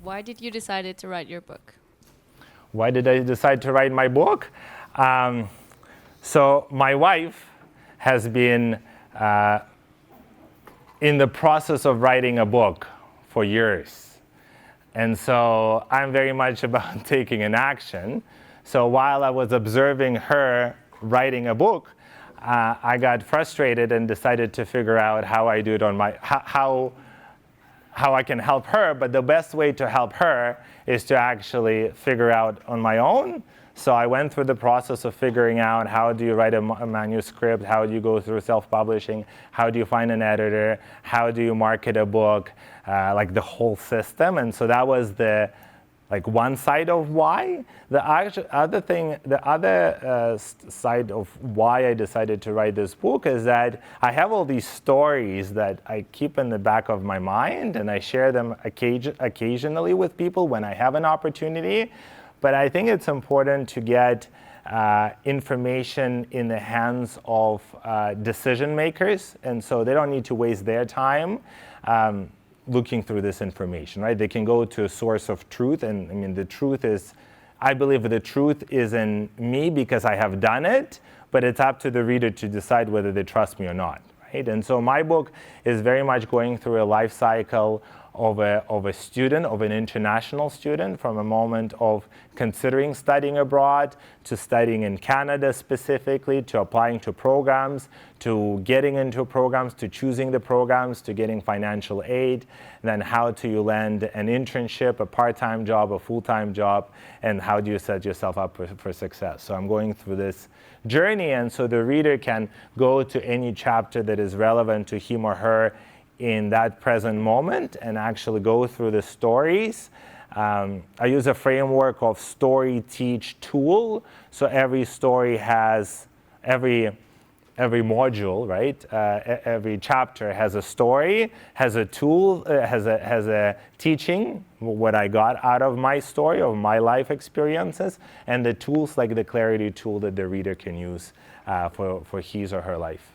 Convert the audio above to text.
Why did you decide to write your book? Why did I decide to write my book? So my wife has been in the process of writing a book for years. And so I'm very much about taking an action. So while I was observing her writing a book, I got frustrated and decided to figure out how I do it on my, how I can help her. But the best way to help her is to actually figure out on my own. So I went through the process of figuring out how do you write a manuscript, how do you go through self-publishing, how do you find an editor, how do you market a book, like the whole system. And so that was the one side of why. The other side of why I decided to write this book is that I have all these stories that I keep in the back of my mind, and I share them occasionally with people when I have an opportunity. But I think it's important to get information in the hands of decision makers, and so they don't need to waste their time looking through this information, right? They can go to a source of truth, and I mean, the truth is, I believe the truth is in me because I have done it, but it's up to the reader to decide whether they trust me or not, right? And so my book is very much going through a life cycle of a student, of an international student, from a moment of considering studying abroad, to studying in Canada specifically, to applying to programs, to getting into programs, to choosing the programs, to getting financial aid, then how do you land an internship, a part-time job, a full-time job, and how do you set yourself up for success. So I'm going through this journey, and so the reader can go to any chapter that is relevant to him or her in that present moment and actually go through the stories. I use a framework of story, teach, tool. So every story has, every module, right? Every chapter has a story, has a tool, has a teaching, what I got out of my story, of my life experiences, and the tools like the Clarity tool that the reader can use for his or her life.